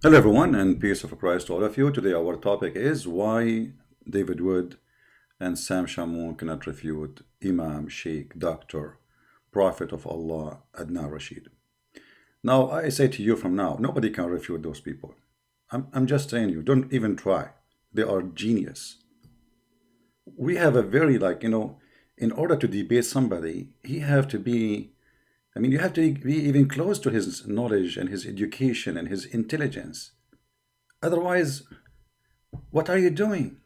Hello everyone, and peace of Christ to all of you. Today our topic is why David Wood and Sam Shamun cannot refute Imam, Sheikh, Doctor, Prophet of Allah, Adnan Rashid. Now I say to you from now, nobody can refute those people. I'm just saying you, don't even try. They are genius. We have a very in order to debate somebody, he have to be, you have to be even close to his knowledge and his education and his intelligence. Otherwise, what are you doing?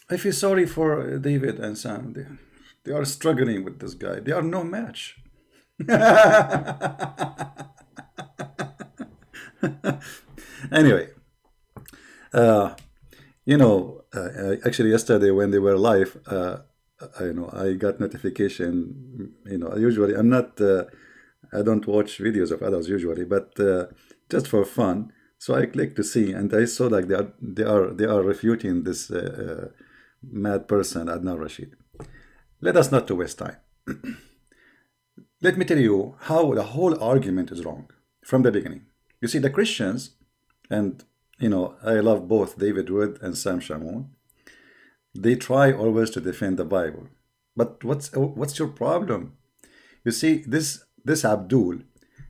I feel sorry for David and Sam. They are struggling with this guy. They are no match. Anyway, uh, actually yesterday when they were live, I got notification. Usually I'm not, I don't watch videos of others usually, but just for fun. So I clicked to see, and I saw like they are refuting this mad person Adnan Rashid. Let us not to waste time. Let me tell you how the whole argument is wrong from the beginning. You see, the Christians, and I love both David Wood and Sam Shamun. They try always to defend the Bible, but what's your problem? You see, this Abdul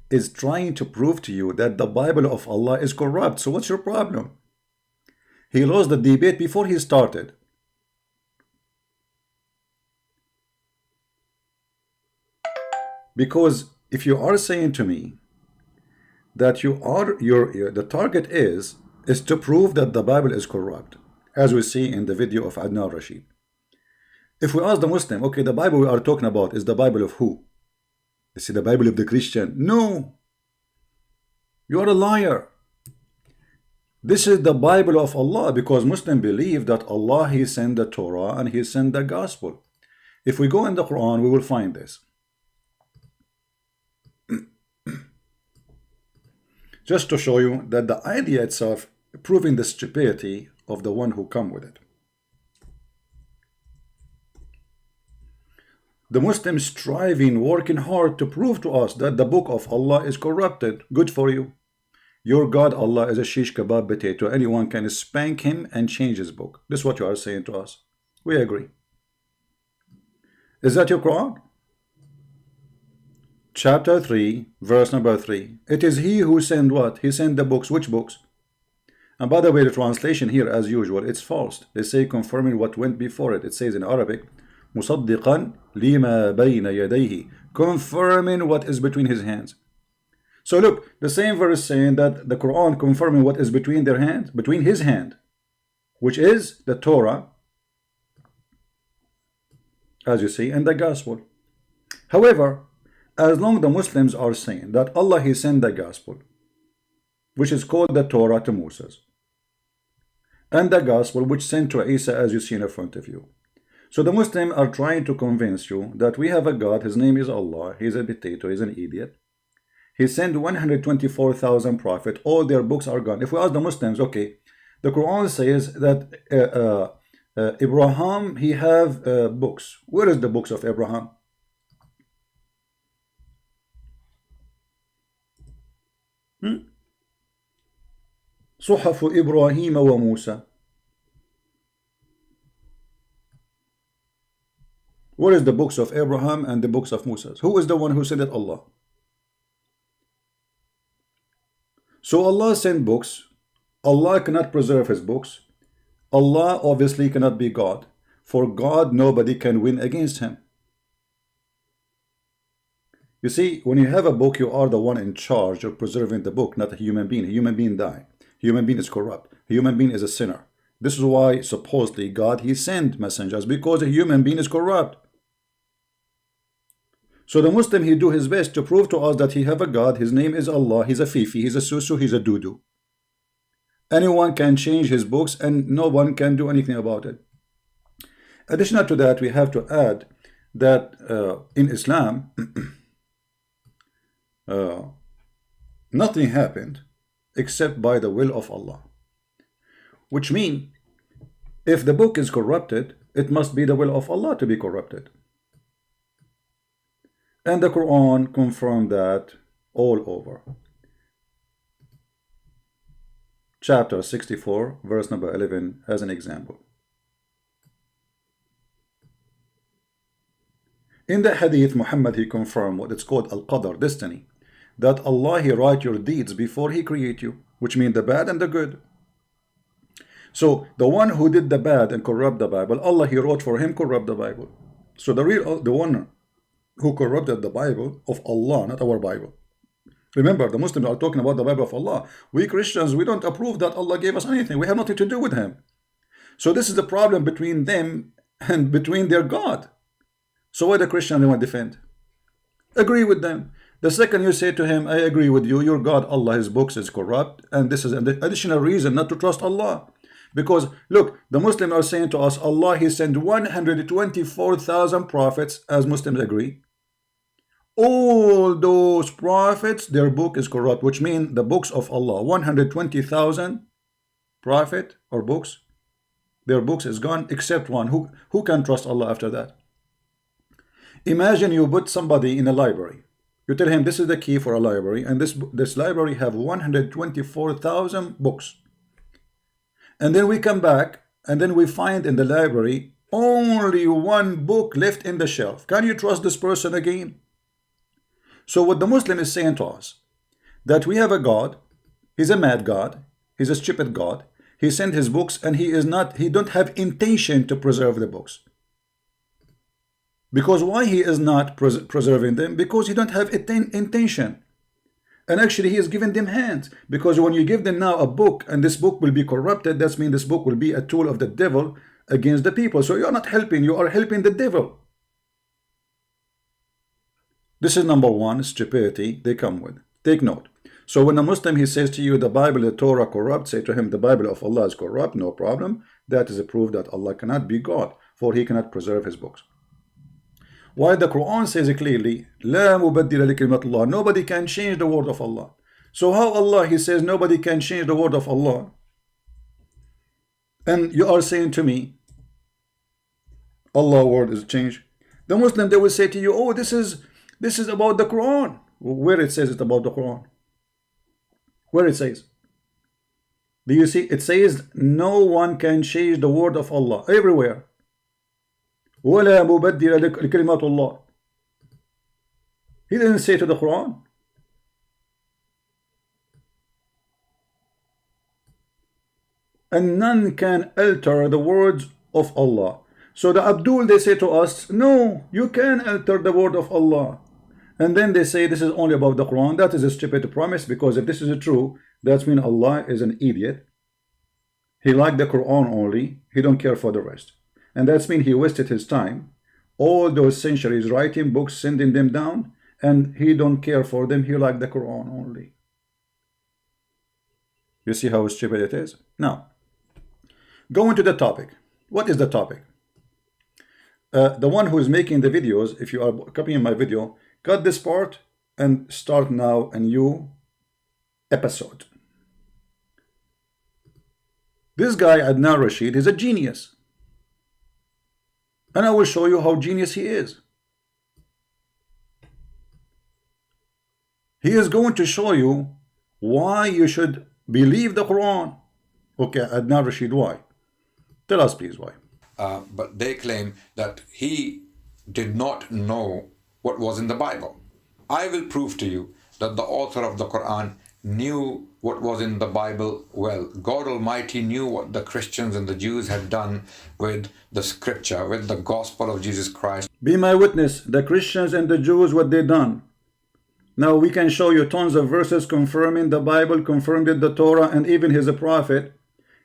is trying to prove to you that the Bible of Allah is corrupt. So what's your problem? He lost the debate before he started. Because if you are saying to me that the target is to prove that the Bible is corrupt, as we see in the video of Adnan Rashid. If we ask the Muslim, okay, the Bible we are talking about is the Bible of who? Is it the Bible of the Christian? No. You are a liar. This is the Bible of Allah, because Muslims believe that Allah, He sent the Torah and He sent the Gospel. If we go in the Quran, we will find this. Just to show you that the idea itself, proving the stupidity of the one who come with it. The Muslims striving, working hard to prove to us that the book of Allah is corrupted. Good for you. Your God Allah is a shish kebab potato. Anyone can spank him and change his book. This is what you are saying to us. We agree. Is that your Quran? Chapter 3, verse number 3. It is He who sent what? He sent the books. Which books? And by the way, the translation here, as usual, it's false. They say confirming what went before it. It says in Arabic, مُصَدِّقًا لِمَا بَيْنَ يَدَيْهِ, confirming what is between his hands. So look, the same verse saying that the Quran confirming what is between their hands, between his hand, which is the Torah, as you see, and the Gospel. However, as long the Muslims are saying that Allah He sent the Gospel, which is called the Torah to Moses, and the Gospel which sent to Isa, as you see in front of you. So the Muslims are trying to convince you that we have a God, His name is Allah, He's a potato, He's an idiot. He sent 124,000 prophets, all their books are gone. If we ask the Muslims, okay, the Quran says that Abraham, he have books. Where is the books of Abraham? صحف إبراهيم وموسى. What is the books of Abraham and the books of Moses? Who is the one who sent it? Allah. So Allah sent books. Allah cannot preserve His books. Allah obviously cannot be God. For God, nobody can win against Him. You see, when you have a book, you are the one in charge of preserving the book, not a human being. A human being die. A human being is corrupt. A human being is a sinner. This is why supposedly God, He sent messengers, because a human being is corrupt. So the Muslim, he do his best to prove to us that he have a God. His name is Allah. He's a fifi. He's a susu. He's a dudu. Anyone can change his books and no one can do anything about it. Additional to that, we have to add that in Islam, nothing happened except by the will of Allah. Which means, if the book is corrupted, it must be the will of Allah to be corrupted. And the Quran confirmed that all over. chapter 64, verse number 11 as an example. In the hadith, Muhammad, he confirmed what it's called al-qadr, destiny, that Allah, he write your deeds before he create you, which means the bad and the good. So the one who did the bad and corrupt the Bible, Allah, he wrote for him corrupt the Bible. So the one who corrupted the Bible of Allah, not our Bible. Remember, the Muslims are talking about the Bible of Allah. We Christians, we don't approve that Allah gave us anything. We have nothing to do with him. So this is the problem between them and between their God. So why the Christian they want to defend? Agree with them. The second you say to him, I agree with you, your God, Allah, his books is corrupt, and this is an additional reason not to trust Allah. Because look, the Muslims are saying to us, Allah, he sent 124,000 prophets, as Muslims agree. All those prophets, their book is corrupt, which means the books of Allah, 120,000 prophet or books, their books is gone, except one. Who can trust Allah after that? Imagine you put somebody in a library. You tell him this is the key for a library, and this library have 124,000 books. And then we come back, and then we find in the library only one book left in the shelf. Can you trust this person again? So what the Muslim is saying to us, that we have a God, he's a mad God, he's a stupid God, he sent his books, and he don't have intention to preserve the books. Because why he is not preserving them? Because he don't have intention. And actually he is giving them hands. Because when you give them now a book, and this book will be corrupted, that means this book will be a tool of the devil against the people. So you're not helping, you are helping the devil. This is number one, stupidity they come with. Take note. So when a Muslim, he says to you, the Bible, the Torah corrupt, say to him, the Bible of Allah is corrupt, no problem. That is a proof that Allah cannot be God, for he cannot preserve his books. Why the Quran says clearly, لا مبدل لكلمة الله, nobody can change the word of Allah. So how Allah, he says nobody can change the word of Allah? And you are saying to me, Allah's word is changed. The Muslim, they will say to you, oh, this is about the Quran. Where it says it about the Quran? Where it says? Do you see? It says no one can change the word of Allah. Everywhere. وَلَا مُبَدِّلَ لِكَلِمَاتُ اللَّهِ. He didn't say to the Quran. And none can alter the words of Allah. So the Abdul, they say to us, no, you can alter the word of Allah. And then they say this is only about the Quran. That is a stupid promise, because if this is true, that means Allah is an idiot. He liked the Quran only. He don't care for the rest. And that means he wasted his time, all those centuries writing books, sending them down, and he don't care for them. He liked the Quran only. You see how stupid it is? Now, going to the topic. What is the topic? The one who is making the videos, if you are copying my video, cut this part and start now a new episode. This guy, Adnan Rashid, is a genius. And I will show you how genius he is. He is going to show you why you should believe the Quran. Okay, Adnan Rashid, why? Tell us please why. But they claim that he did not know what was in the Bible. I will prove to you that the author of the Quran knew what was in the Bible well. God Almighty knew what the Christians and the Jews had done with the scripture, with the gospel of Jesus Christ. Be my witness, the Christians and the Jews, what they done. Now we can show you tons of verses confirming the Bible, confirming the Torah, and even he's a prophet.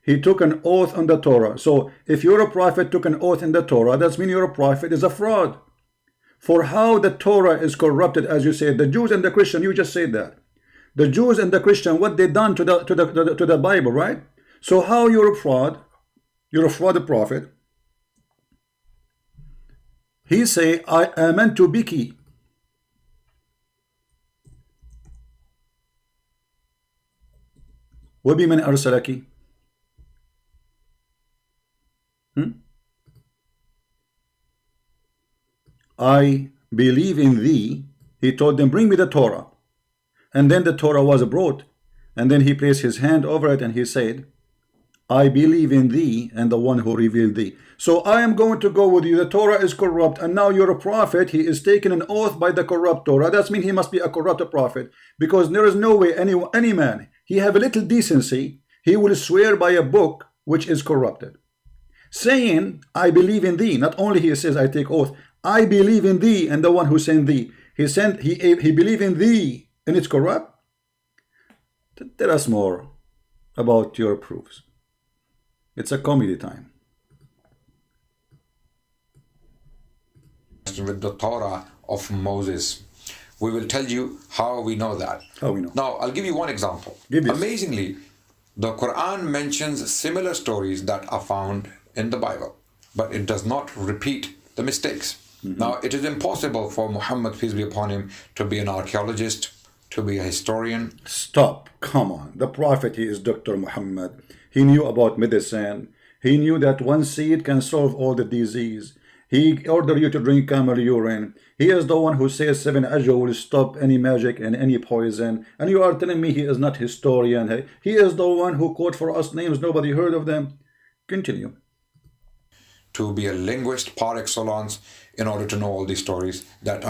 He took an oath on the Torah. So if you're a prophet, took an oath in the Torah, that means you're a prophet is a fraud. For how the Torah is corrupted, as you said, the Jews and the Christian, you just said that. The Jews and the Christian, what they done to the Bible, right? So how you're a fraud? You're a fraud prophet. He say, I amantu biki. وَبِمَنْ أَرْسَلَكِ. I believe in thee. He told them, bring me the Torah. And then the Torah was brought. And then he placed his hand over it and he said, I believe in thee and the one who revealed thee. So I am going to go with you. The Torah is corrupt, and now you're a prophet. He is taking an oath by the corrupt Torah. That means he must be a corrupt prophet, because there is no way any man, he have a little decency, he will swear by a book which is corrupted. Saying, I believe in thee. Not only he says, I take oath, I believe in thee and the one who sent thee. He believe in thee and it's corrupt. Tell us more about your proofs. It's a comedy time. With the Torah of Moses. We will tell you how we know that. How we know. Now, I'll give you one example. Amazingly, the Quran mentions similar stories that are found in the Bible, but it does not repeat the mistakes. Now, it is impossible for Muhammad, peace be upon him, to be an archaeologist, to be a historian. Stop. Come on. The prophet, he is Dr. Muhammad. He knew about medicine. He knew that one seed can solve all the disease. He ordered you to drink camel urine. He is the one who says 7 ajwa will stop any magic and any poison. And you are telling me he is not historian. He is the one who quote for us names nobody heard of them. Continue. To be a linguist par excellence in order to know all these stories that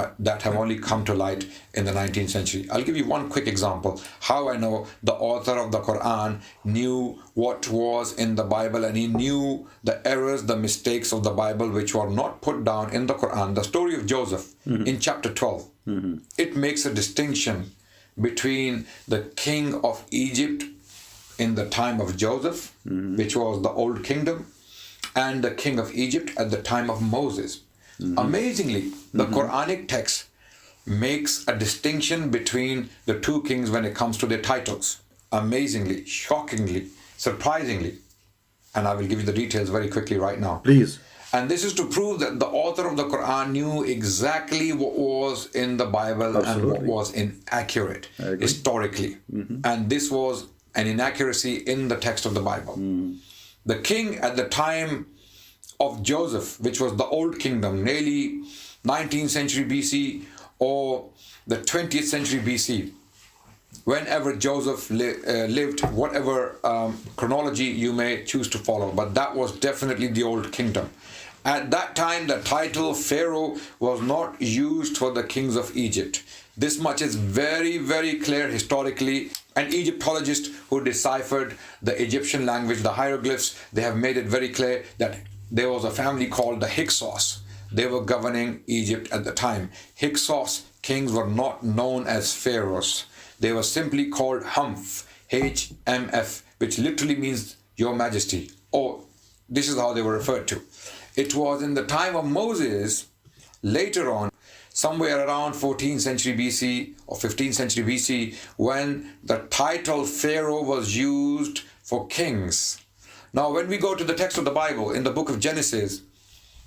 have only come to light in the 19th century. I'll give you one quick example how I know the author of the Quran knew what was in the Bible, and he knew the errors, the mistakes of the Bible which were not put down in the Quran. The story of Joseph in chapter 12, it makes a distinction between the king of Egypt in the time of Joseph, which was the old kingdom, and the king of Egypt at the time of Moses. Amazingly, the Quranic text makes a distinction between the two kings when it comes to their titles. Amazingly, shockingly, surprisingly. And I will give you the details very quickly right now. Please. And this is to prove that the author of the Quran knew exactly what was in the Bible and what was inaccurate historically. And this was an inaccuracy in the text of the Bible. The king at the time of Joseph, which was the old kingdom, nearly 19th century BC or the 20th century BC, whenever Joseph lived, whatever chronology you may choose to follow, but that was definitely the old kingdom. At that time, the title Pharaoh was not used for the kings of Egypt. This much is very, very clear historically. An Egyptologist who deciphered the Egyptian language, the hieroglyphs, they have made it very clear that there was a family called the Hyksos. They were governing Egypt at the time. Hyksos kings were not known as pharaohs. They were simply called Humph, H-M-F, which literally means Your Majesty. Or this is how they were referred to. It was in the time of Moses, later on, somewhere around 14th century BC or 15th century BC, when the title Pharaoh was used for kings. Now, when we go to the text of the Bible, in the book of Genesis,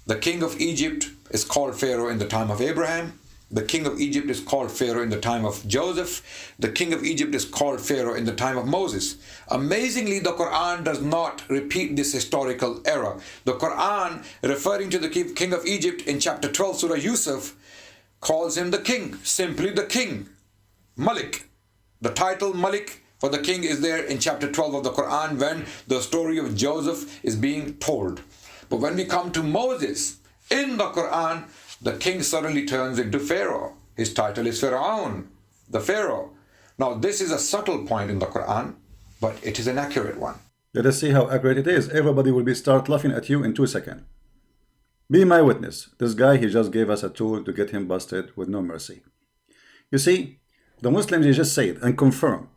the king of Egypt is called Pharaoh in the time of Abraham. The king of Egypt is called Pharaoh in the time of Joseph. The king of Egypt is called Pharaoh in the time of Moses. Amazingly, the Quran does not repeat this historical error. The Quran, referring to the king of Egypt in chapter 12, Surah Yusuf, calls him the king, simply the king, Malik. The title Malik for the king is there in chapter 12 of the Quran when the story of Joseph is being told. But when we come to Moses, in the Quran, the king suddenly turns into Pharaoh. His title is Pharaoh, the Pharaoh. Now, this is a subtle point in the Quran, but it is an accurate one. Let us see how accurate it is. Everybody will start laughing at you in 2 seconds. Be my witness. This guy, he just gave us a tool to get him busted with no mercy. You see, the Muslims, they just said and confirm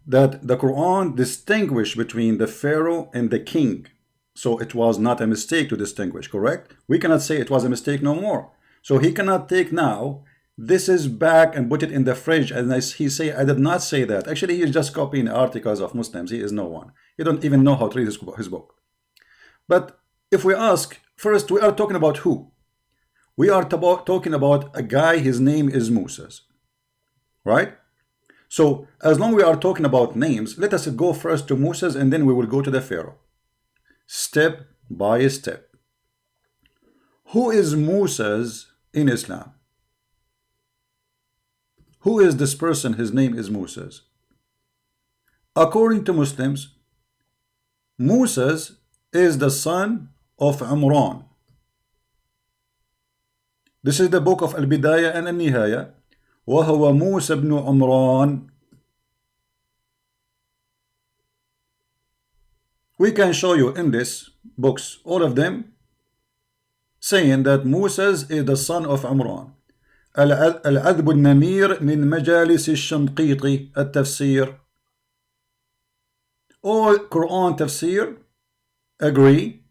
that the Quran distinguished between the Pharaoh and the king. So it was not a mistake to distinguish, correct? We cannot say it was a mistake no more. So he cannot take now, this is back and put it in the fridge. And he say, I did not say that. Actually, he is just copying articles of Muslims. He is no one. He don't even know how to read his book. But if we ask, first, we are talking about who? We are talking about a guy, his name is Moses. Right? So, as long as we are talking about names, let us go first to Moses and then we will go to the Pharaoh. Step by step. Who is Moses in Islam? Who is this person? His name is Moses. According to Muslims, Moses is the son of Imran. This is the book of Al-Bidayah and Al-Nihaya. وهو موسى بن عمران. We can show you in this books, all of them, saying that Moses is the son of Imran. العذب النمير من مجالس الشنقيطي التفسير. All Quran tafsir agree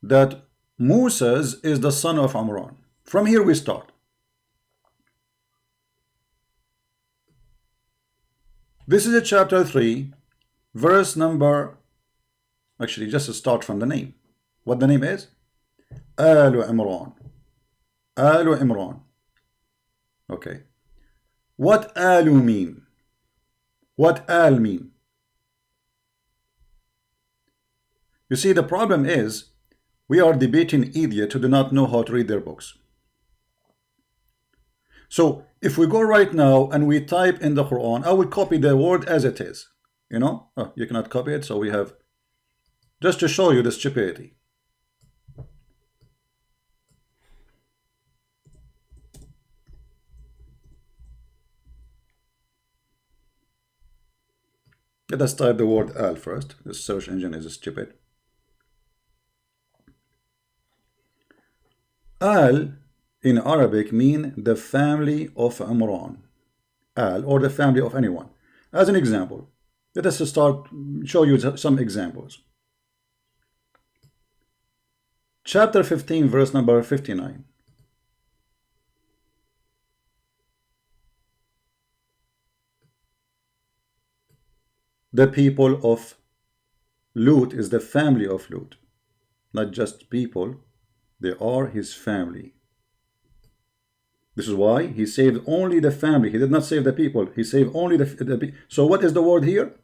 that Moses is the son of Imran. From here we start. This is a chapter 3, verse number, actually just to start from the name. What the name is? Al Imran. Al Imran. Okay. What Alu mean? What Al mean? You see, the problem is we are debating idiots who do not know how to read their books. So if we go right now and we type in the Quran, I will copy the word as it is. You know, you cannot copy it, so we have, just to show you the stupidity. Let us type the word al first. The search engine is stupid. Al in Arabic mean the family of Imran. Al, or the family of anyone. As an example, let us start show you some examples. Chapter 15, verse number 59. The people of Lut is the family of Lut. Not just people, they are his family. This is why he saved only the family. He did not save the people. He saved only the people. So what is the word here?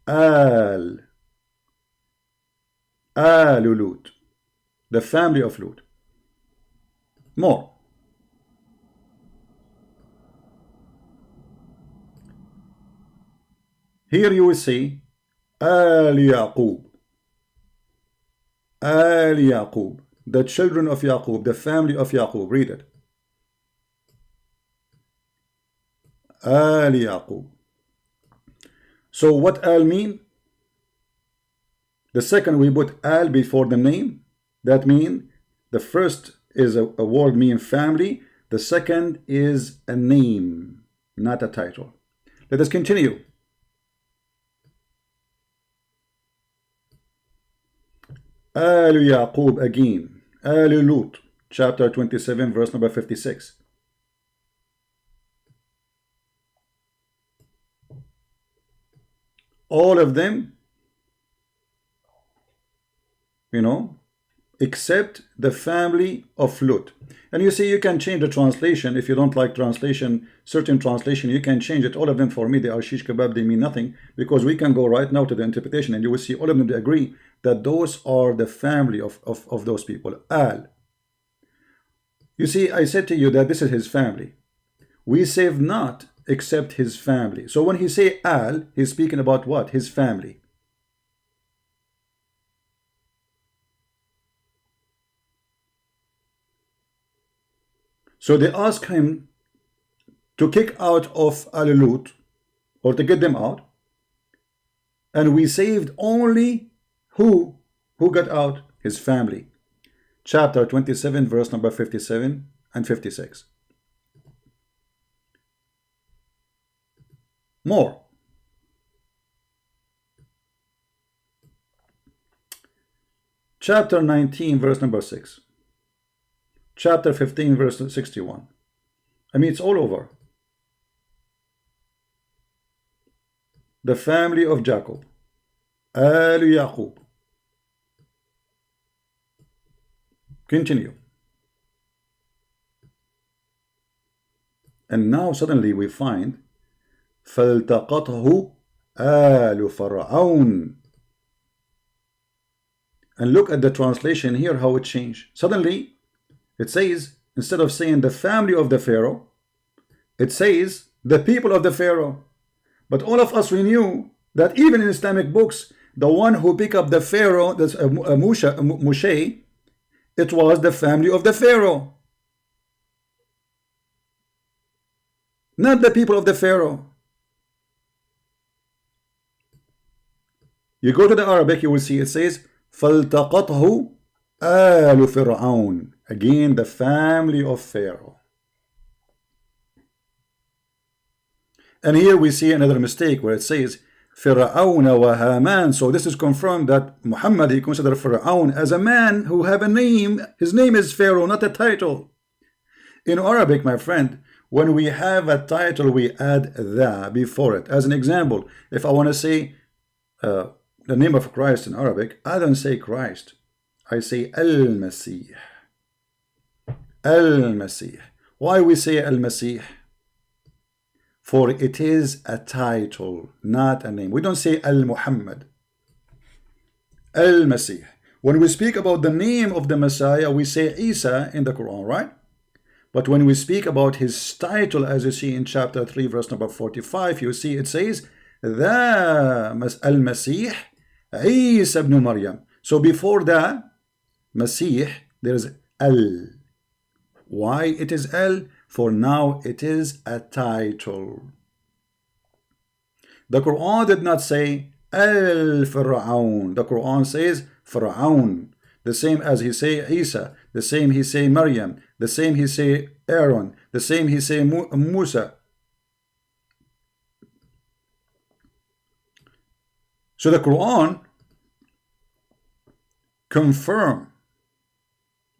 Al. Al Lut. The family of Lut. More. Here you will see Al Yaqub. Al Yaqub. The children of Yaqub, the family of Yaqub. Read it. Al Yaqub. So what Al mean? The second we put Al before the name. That mean the first is a word mean family. The second is a name, not a title. Let us continue. Al Yaqub again. Al Lut, chapter 27, verse number 56. All of them, you know, except the family of Lut. And you see, you can change the translation. If you don't like translation, certain translation, you can change it. All of them for me, they are shish kebab, they mean nothing, because we can go right now to the interpretation and you will see all of them, they agree that those are the family of those people. Al. You see, I said to you that this is his family. We save not except his family. So when he say Al, he's speaking about what? His family. So they ask him to kick out of Al-Lut, or to get them out, and we saved only who got out? His family. Chapter 27, verse number 57 and 56. More. Chapter 19, verse number 6. Chapter 15, verse 61. I mean, it's all over. The family of Jacob. Al Yaqub. Continue. And now suddenly we find فَالْتَقَطْهُ آلُ فَرْعَوْنَ. And look at the translation here, how it changed. Suddenly, it says, instead of saying the family of the Pharaoh, it says the people of the Pharaoh. But all of us, we knew That even in Islamic books, the one who picked up the Pharaoh, that's Moshe, it was the family of the Pharaoh, not the people of the Pharaoh. You go to the Arabic, you will see it says فَالْتَقَطْهُ آلُ فِرْعَوْنَ. Again, the family of Pharaoh. And here we see another mistake where it says Fir'aun wa Haman. So this is confirmed that Muhammad, he considered Fir'aun as a man who have a name. His name is Pharaoh, not a title. In Arabic, my friend, when we have a title, we add the before it. As an example, if I want to say the name of Christ in Arabic, I don't say Christ. I say Al-Masih. Al-Masih. Why we say Al-Masih? For it is a title, not a name. We don't say Al-Muhammad. Al-Masih. When we speak about the name of the Messiah, we say Isa in the Quran, right? But when we speak about his title, as you see in chapter 3, verse number 45, you see it says, the Al-Masih Isa ibn Maryam. So before the Masih, there's Al. Why it is Al? For now it is a title. The Quran did not say Al-Fir'aun. The Quran says Fir'aun. The same as he say Isa. The same he say Maryam. The same he say Aaron. The same he say Musa. So the Quran confirm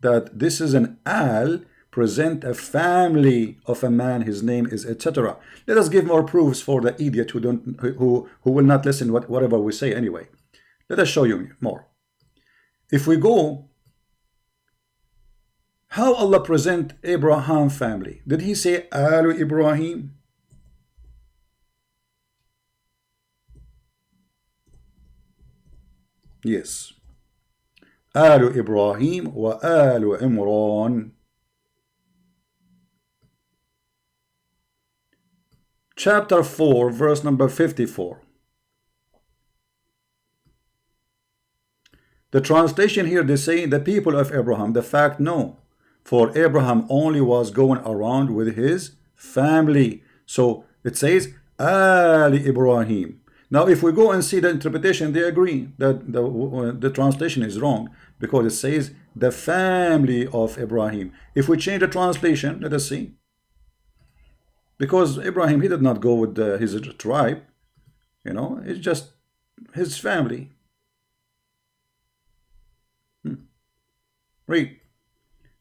that this is an Al, present a family of a man, his name is etc. Let us give more proofs for the idiot who will not listen whatever we say anyway. Let us show you more. If we go, how Allah present Abraham family? Did he say Alu Ibrahim? Yes. Alu Ibrahim wa Alu Imran. Chapter 4, verse number 54. The translation here, they say the people of Abraham. The fact, no. For Abraham only was going around with his family. So it says, Ali Ibrahim. Now, if we go and see the interpretation, they agree that the translation is wrong because it says the family of Ibrahim. If we change the translation, let us see. Because Abraham, he did not go with his tribe, you know, it's just his family. Read.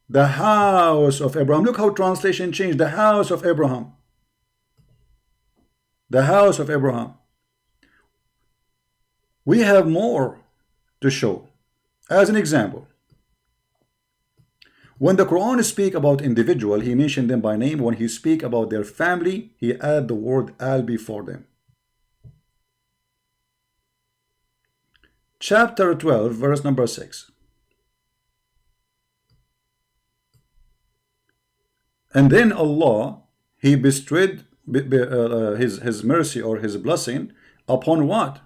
The house of Abraham. Look how translation changed. The house of Abraham. The house of Abraham. We have more to show. As an example, when the Quran speak about individual, he mentioned them by name. When he speak about their family, he add the word al before them. Chapter 12, verse number 6. And then Allah, he bestowed his mercy or his blessing upon what?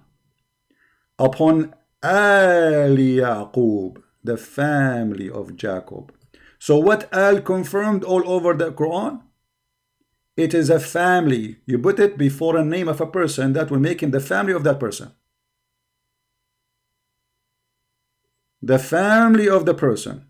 Upon Al Yaqub, the family of Jacob. So what Al confirmed all over the Quran? It is a family. You put it before a name of a person, that will make him the family of that person. The family of the person.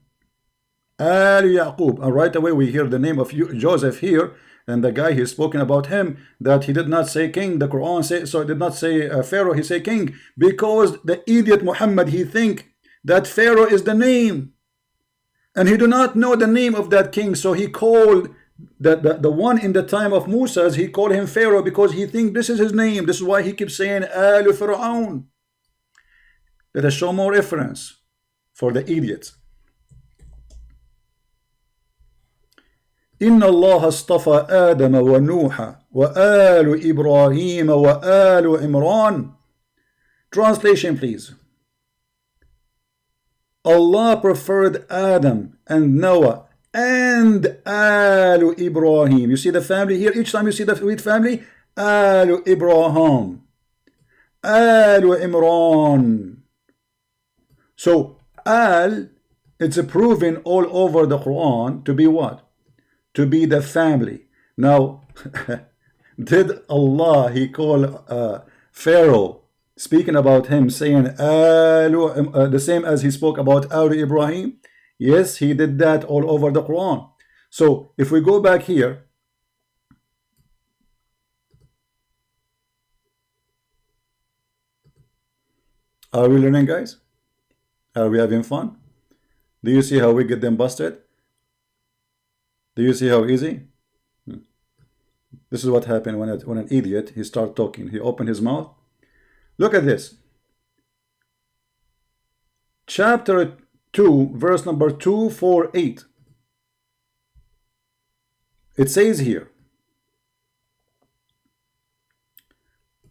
Al Yaqub. And right away we hear the name of Joseph here, and the guy he's spoken about him, that he did not say king. The Quran say, so it did not say Pharaoh, he say king, because the idiot Muhammad, he think that Pharaoh is the name, and he do not know the name of that king. So he called the one in the time of Musa's, he called him Pharaoh because he think this is his name. This is why he keeps saying Al Fir'aun. Let us show more reference for the idiots. إن الله اصطفى آدم ونوح وآل إبراهيم وآل عمران. Translation, please. Allah preferred Adam and Noah and Al Ibrahim. You see the family here? Each time you see the word family, Al Ibrahim, Al Imran. So Al, it's proven all over the Quran to be what? To be the family. Now, did Allah, he call Pharaoh, speaking about him, saying the same as he spoke about Al Ibrahim? Yes, he did that all over the Quran. So if we go back here, are we learning, guys? Are we having fun? Do you see how we get them busted? Do you see how easy? This is what happened when an idiot, he start talking. He opened his mouth. Look at this. Chapter 2, verse number 248. It says here,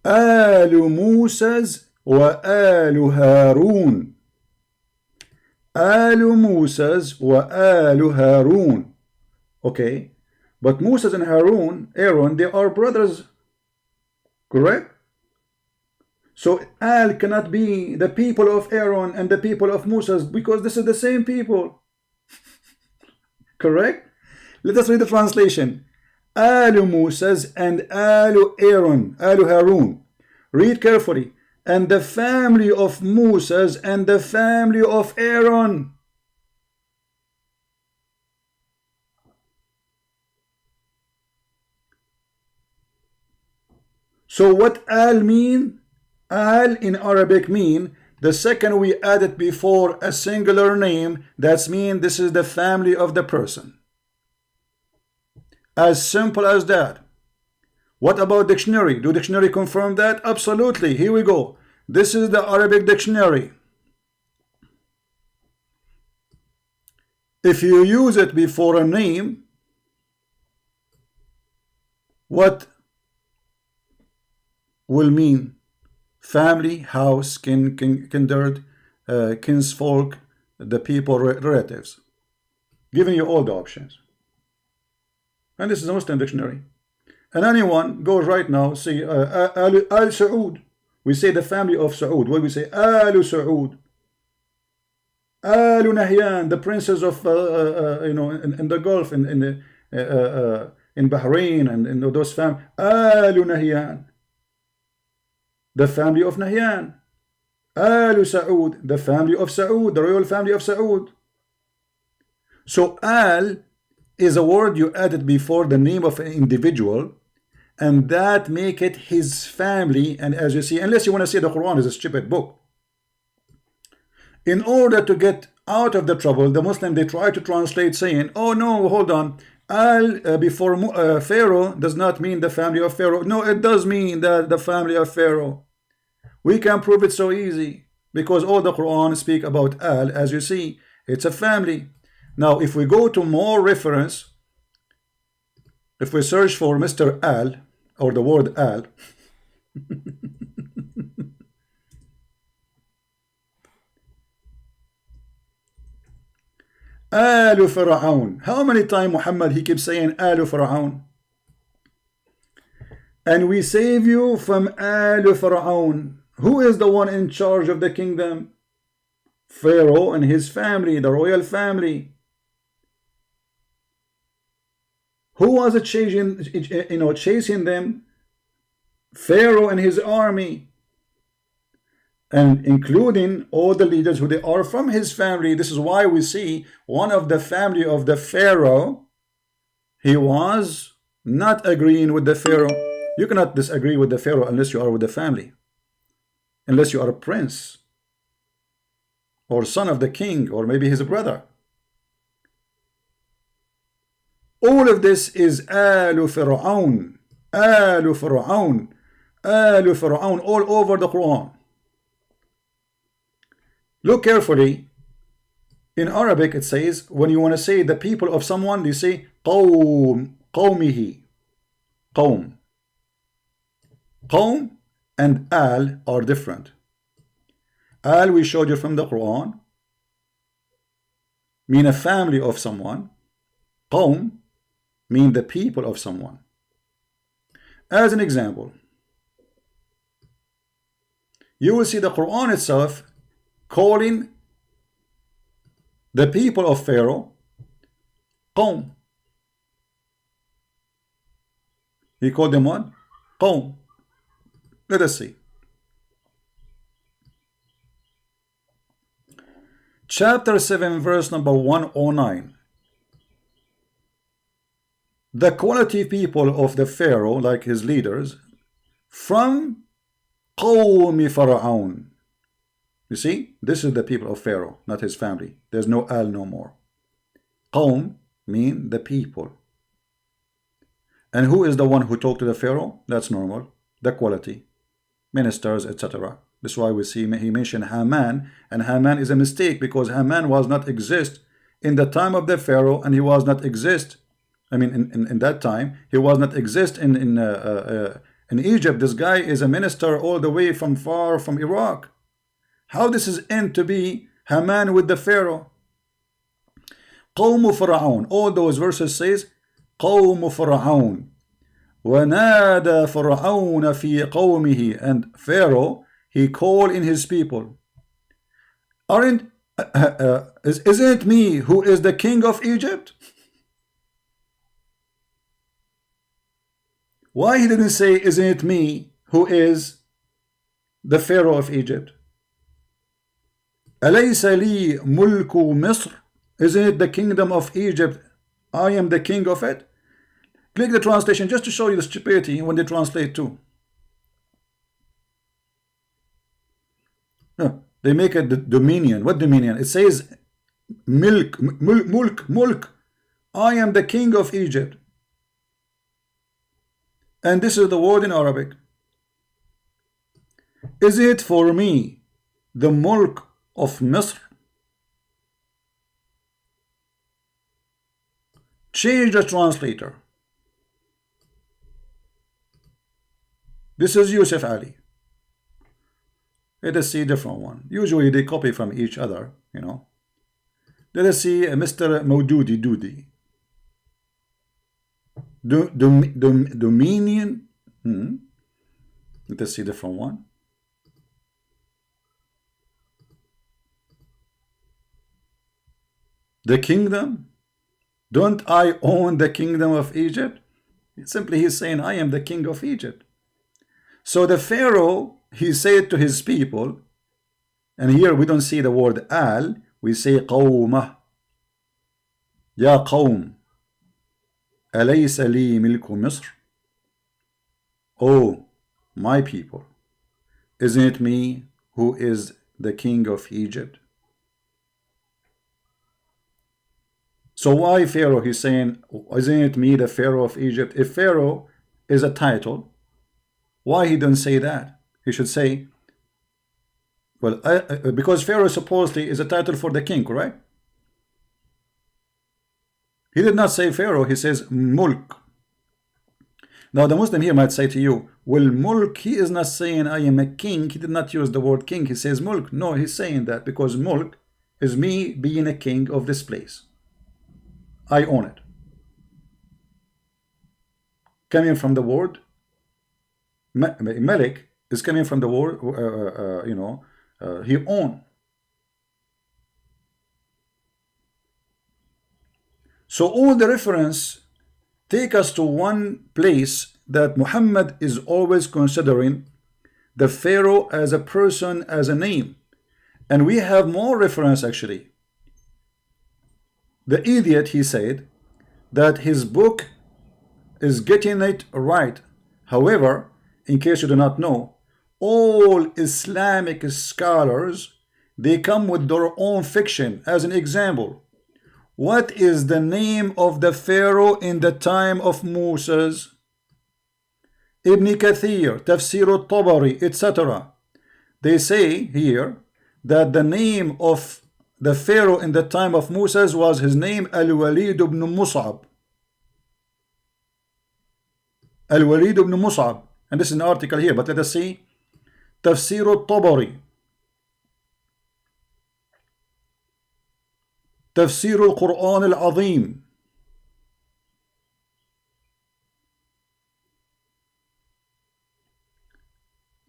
Alu Musa's wa Alu Harun. Alu Musa's wa Alu Harun. Okay, but Moses and Aaron, they are brothers, correct? So Al cannot be the people of Aaron and the people of Moses, because this is the same people. Correct? Let us read the translation. Alu Moses and Alu Aaron, Alu Harun. Read carefully. And the family of Moses and the family of Aaron. So what Al mean? Al in Arabic mean, the second we add it before a singular name, that's mean this is the family of the person. As simple as that. What about dictionary? Do dictionary confirm that? Absolutely. Here we go. This is the Arabic dictionary. If you use it before a name, what will mean? Family, house, kindred, kinsfolk, the people, relatives. Giving you all the options. And this is a Muslim dictionary. And anyone goes right now, say Al Saud. We say the family of Saud. What we say? Al Saud. Al Nahyan, the princes of in the Gulf, in Bahrain, and in those families. Al Nahyan, the family of Nahyan. Al Saud, the family of Saud, the royal family of Saud. So Al is a word you added before the name of an individual, and that make it his family. And as you see, unless you want to say the Quran is a stupid book, in order to get out of the trouble, the Muslim, they try to translate saying, oh no, hold on, Al before Pharaoh does not mean the family of Pharaoh. No, it does mean that the family of Pharaoh. We can prove it so easy, because all the Quran speak about Al. As you see, it's a family. Now if we go to more reference, if we search for Mr. Al, or the word Al, Alu Fir'aun. How many times Muhammad, he keeps saying Alu Fir'aun? And we save you from Alu Fir'aun. Who is the one in charge of the kingdom? Pharaoh and his family, the royal family. Who was chasing them? Pharaoh and his army, and including all the leaders who they are from his family. This is why we see one of the family of the Pharaoh, he was not agreeing with the Pharaoh. You cannot disagree with the Pharaoh unless you are with the family, unless you are a prince or son of the king, or maybe his brother. All of this is Alu Fir'aun, Alu Fir'aun, Alu Fir'aun, all over the Quran. Look carefully. In Arabic it says, when you want to say the people of someone, you say qawm, qawmihi, qawm. Qawm and Al are different. Al, we showed you from the Quran, mean a family of someone. Qawm mean the people of someone. As an example, you will see the Quran itself calling the people of Pharaoh Qawm. He called them what? Qawm. Let us see. Chapter 7, verse number 109. The quality people of the Pharaoh, like his leaders, from Qawm Pharaoh. You see, this is the people of Pharaoh, not his family. There's no al no more. Qawm mean the people. And who is the one who talked to the Pharaoh? That's normal. The quality. Ministers, etc. That's why we see he mentioned Haman, and Haman is a mistake because Haman was not exist in the time of the Pharaoh, and he was not exist. I mean, in that time, he was not exist in Egypt. This guy is a minister all the way from far from Iraq. How this is end to be Haman with the Pharaoh? قوم فرعون. All those verses says قوم فرعون. وَنَادَى فِرْعَوْنَ فِي قَوْمِهِ. And Pharaoh, he called in his people. Isn't it me who is the king of Egypt? Why he didn't say, isn't it me who is the Pharaoh of Egypt? أَلَيْسَ لِي مُلْكُ مِصْرٍ. Isn't it the kingdom of Egypt? I am the king of it. Click the translation just to show you the stupidity when they translate too. No, they make it the dominion. What dominion? It says milk, mulk. I am the king of Egypt. And this is the word in Arabic. Is it for me the mulk of Misr? Change the translator. This is Yusuf Ali. Let us see a different one. Usually they copy from each other, you know. Let us see Mr. Maududi Doody. Dominion. Let us see a different one. The kingdom. Don't I own the kingdom of Egypt? Simply he's saying, I am the king of Egypt. So the Pharaoh, he said to his people, and here we don't see the word al, we say qawmah. Ya qawm, alaysa li milku Misr? Oh, my people, isn't it me who is the king of Egypt? So why Pharaoh? He's saying, isn't it me, the Pharaoh of Egypt? If Pharaoh is a title, why he didn't say that? He should say, well, because Pharaoh supposedly is a title for the king, correct? He did not say Pharaoh, he says mulk. Now the Muslim here might say to you, well, mulk, he is not saying I am a king. He did not use the word king, he says mulk. No, he's saying that because mulk is me being a king of this place. I own it. Coming from the word Malik is coming from the word, he own. So all the reference take us to one place that Muhammad is always considering the Pharaoh as a person, as a name. And we have more reference actually. The idiot, he said that his book is getting it right. However, in case you do not know, all Islamic scholars, they come with their own fiction. As an example, what is the name of the Pharaoh in the time of Moses? Ibn Kathir, Tafsir al-Tabari, etc. They say here that the name of the Pharaoh in the time of Moses was his name Al-Walid ibn Mus'ab. Al-Walid ibn Mus'ab. And this is an article here, but let us see. Tafsir al-Tabari. Tafsir al-Quran al-Azim.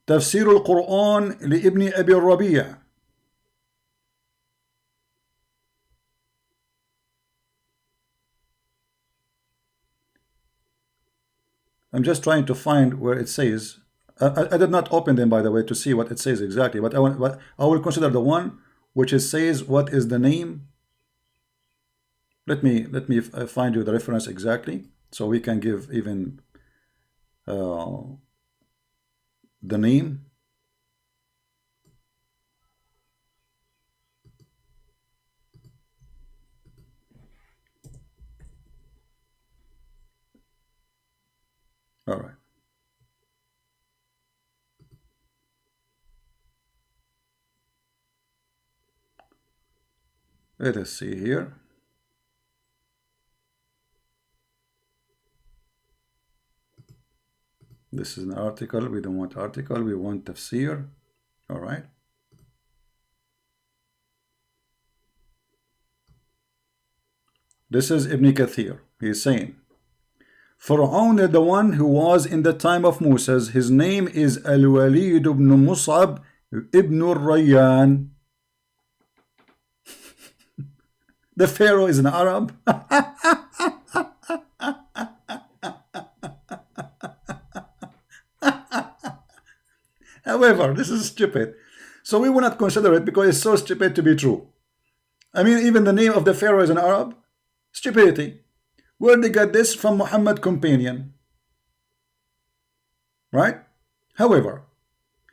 تفسير القرآن لابن أبي الربيع. I'm just trying to find where it says. I did not open them, by the way, to see what it says exactly, but I will consider the one which it says what is the name. Let me find you the reference exactly, so we can give even the name. All right. Let us see here. This is an article. We don't want article. We want tafsir. All right. This is Ibn Kathir. He is saying, Fir'aun, the one who was in the time of Moses, his name is Al-Walid ibn Mus'ab ibn Rayyan. The Pharaoh is an Arab. However, this is stupid. So we will not consider it because it's so stupid to be true. I mean, even the name of the Pharaoh is an Arab. Stupidity. Where they got this? From Mohammed companion. Right? However,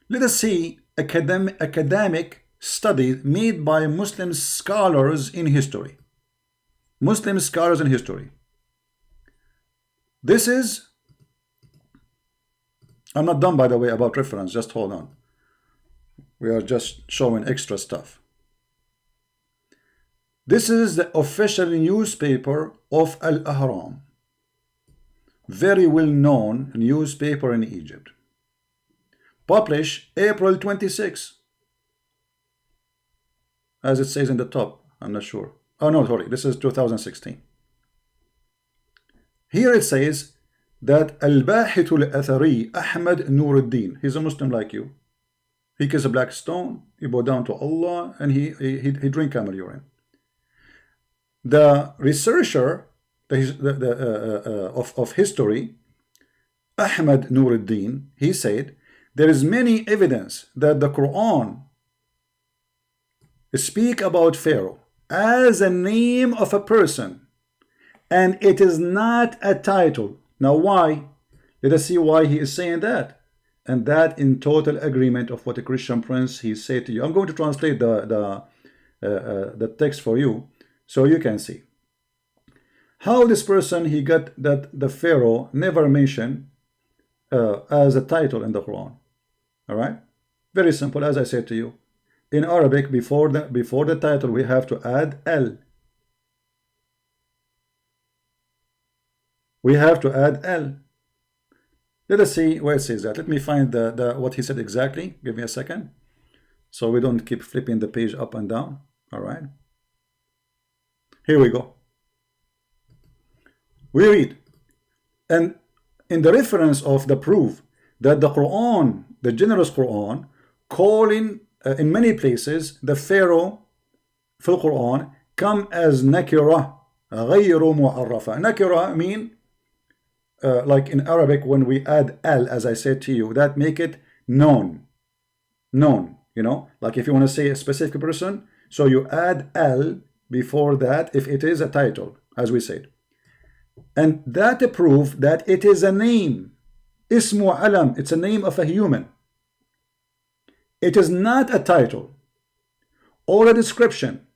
let us see academic study made by Muslim scholars in history. Muslim scholars in history. This is, I'm not done by the way about reference, just hold on. We are just showing extra stuff. This is the official newspaper of Al-Ahram. Very well known newspaper in Egypt. Published April 26. As it says in the top, I'm not sure. Oh no, sorry, this is 2016. Here it says that Al-Bahith Al-Athari Ahmad Nuruddin, he's a Muslim like you. He kills a black stone, he bow down to Allah, and he drink camel urine. The researcher of history, Ahmad Nuruddin, he said there is many evidence that the Quran speak about Pharaoh as a name of a person, and it is not a title. Now why? Let us see why he is saying that, and that in total agreement of what a Christian prince he said to you. I'm going to translate the text for you so you can see how this person he got that the Pharaoh never mentioned as a title in the Quran. All right, very simple. As I said to you, in Arabic, before the title we have to add L. We have to add L. Let us see where it says that. Let me find what he said exactly. Give me a second, so we don't keep flipping the page up and down. All right. Here we go. We read, and in the reference of the proof that the Quran, the generous Quran, calling in many places the Pharaoh for the Quran come as nakira, غير معرفة. Nakira mean like in Arabic when we add al, as I said to you, that make it known. Known, you know, like if you want to say a specific person, so you add al before that if it is a title, as we said. And that proof that it is a name. Ismu alam, it's a name of a human. It is not a title or a description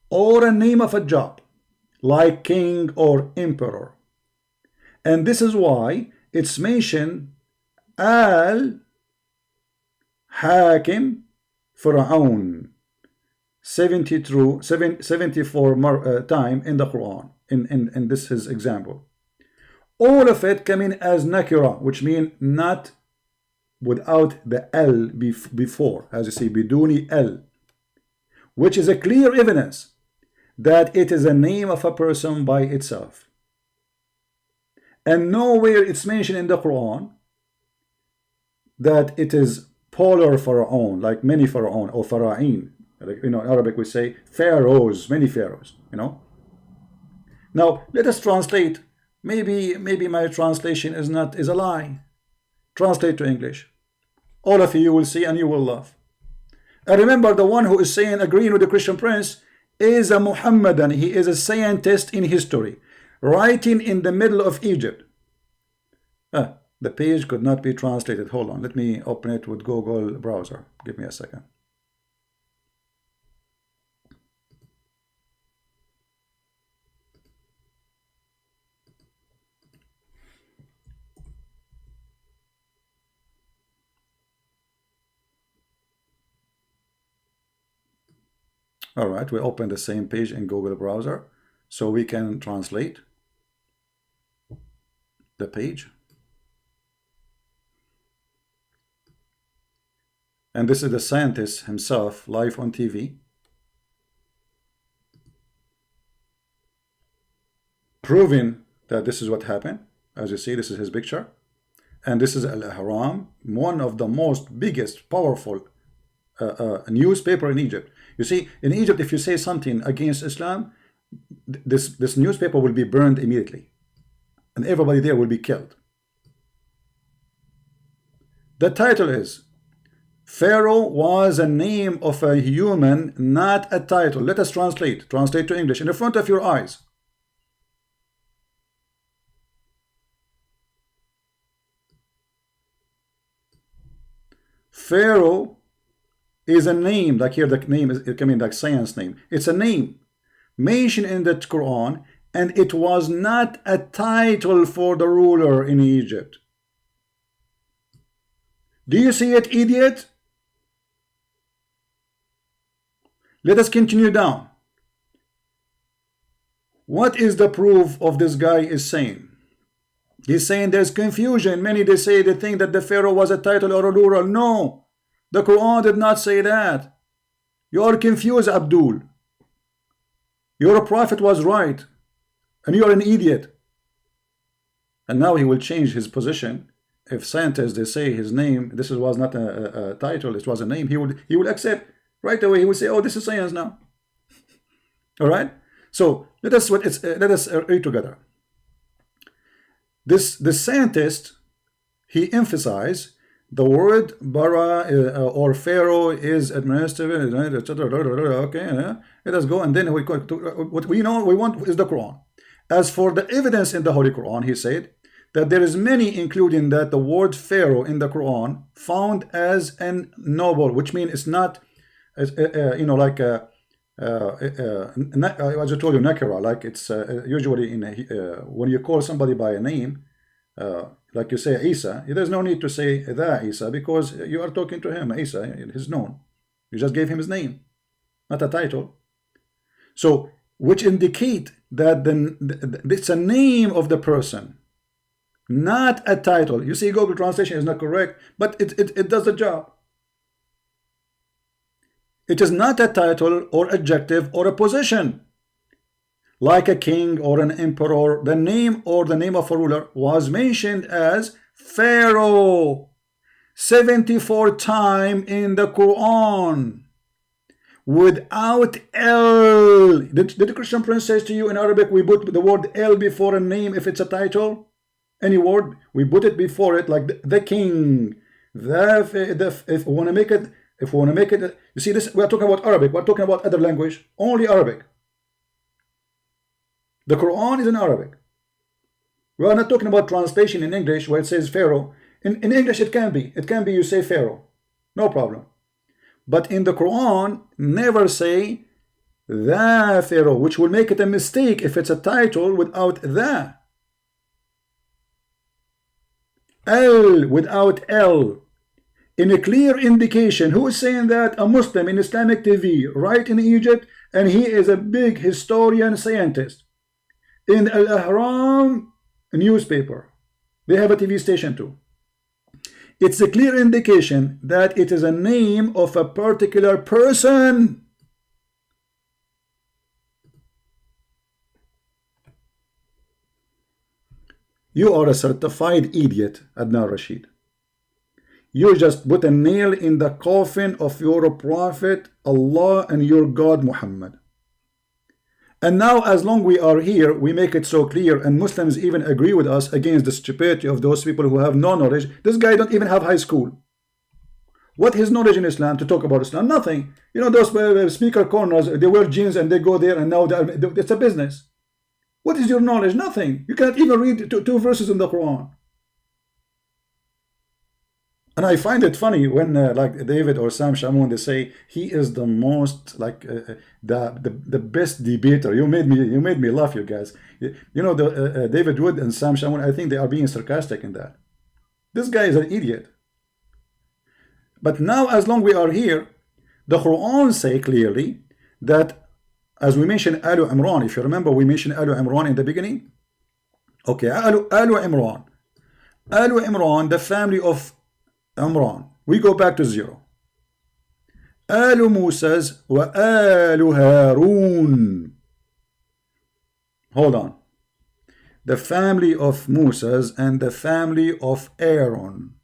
or a name of a job like king or emperor. And this is why it's mentioned Al Hakim Fir'aun 74 time in the Quran. In this his example, all of it coming as nakira, which mean not without the L before, as you see, biduni L, which is a clear evidence that it is a name of a person by itself. And nowhere it's mentioned in the Quran that it is polar pharaoh, like many pharaoh or pharaohin. Like, in Arabic we say pharaohs, many pharaohs. Now let us translate. Maybe my translation is a lie. Translate to English. All of you will see and you will laugh. And remember, the one who is saying, agreeing with the Christian Prince, is a Mohammedan. He is a scientist in history, writing in the middle of Egypt. The page could not be translated. Hold on, let me open it with Google browser. Give me a second. All right, we open the same page in Google browser so we can translate the page. And this is the scientist himself, live on TV, proving that this is what happened. As you see, this is his picture. And this is Al-Ahram, one of the most biggest, powerful newspaper in Egypt. You see, in Egypt, if you say something against Islam, this newspaper will be burned immediately. And everybody there will be killed. The title is, Pharaoh was a name of a human, not a title. Let us translate. Translate to English in the front of your eyes. Pharaoh is a name, like here the name is coming like science name. It's a name mentioned in the Quran, and it was not a title for the ruler in Egypt. Do you see it, idiot? Let us continue down. What is the proof of this guy is saying? He's saying there's confusion. Many they think that the Pharaoh was a title or a ruler. No, the Quran did not say that. You are confused, Abdul. Your prophet was right, and you are an idiot. And now he will change his position. If scientists they say his name, this was not a title, it was a name, he will accept right away. He will say, "Oh, this is science now." All right. So let us read together. The scientist, he emphasized the word bara or Pharaoh is administrative. Okay, let us go, and then what we want is the Quran. As for the evidence in the Holy Quran, he said that there is many, including that the word Pharaoh in the Quran found as an noble, which means it's not, like as I told you, nakira, like it's usually in when you call somebody by a name, like you say Isa, there's no need to say the Isa because you are talking to him. Isa is known. You just gave him his name, not a title. So, which indicate that it's a name of the person, not a title. You see, Google translation is not correct, but it does the job. It is not a title or adjective or a position. Like a king or an emperor, the name or the name of a ruler was mentioned as Pharaoh 74 times in the Quran without L. Did the Christian Prince says to you in Arabic we put the word L before a name if it's a title? Any word, we put it before it, like the king. If we want to make it, you see this, we are talking about Arabic, we're talking about other language, only Arabic. The Quran is in Arabic. We are not talking about translation in English where it says Pharaoh. In English it can be you say Pharaoh, no problem. But in the Quran, never say the Pharaoh, which will make it a mistake if it's a title without the. L without L. In a clear indication, who is saying that? A Muslim in Islamic TV, right in Egypt, and he is a big historian scientist. In Al-Ahram newspaper, they have a TV station too. It's a clear indication that it is a name of a particular person. You are a certified idiot, Adnan Rashid. You just put a nail in the coffin of your prophet Allah and your God Muhammad. And now, as long we are here, we make it so clear, and Muslims even agree with us against the stupidity of those people who have no knowledge. This guy don't even have high school. What his knowledge in Islam to talk about Islam? Nothing. You know, those speaker corners, they wear jeans and they go there, and now it's a business. What is your knowledge? Nothing. You cannot even read two verses in the Quran. And I find it funny when like David or Sam Shamun, they say he is the most like the best debater. You made me laugh, you guys. You know, the David Wood and Sam Shamun, I think they are being sarcastic in that. This guy is an idiot. But now, as long we are here, the Quran say clearly that, as we mentioned Alu Imran, if you remember, we mentioned Alu Imran in the beginning. Okay, Alu Imran. Alu Imran, the family of Imran. We go back to 0. Alu Musa's wa Alu Harun. Hold on. The family of Musa's and the family of Aaron.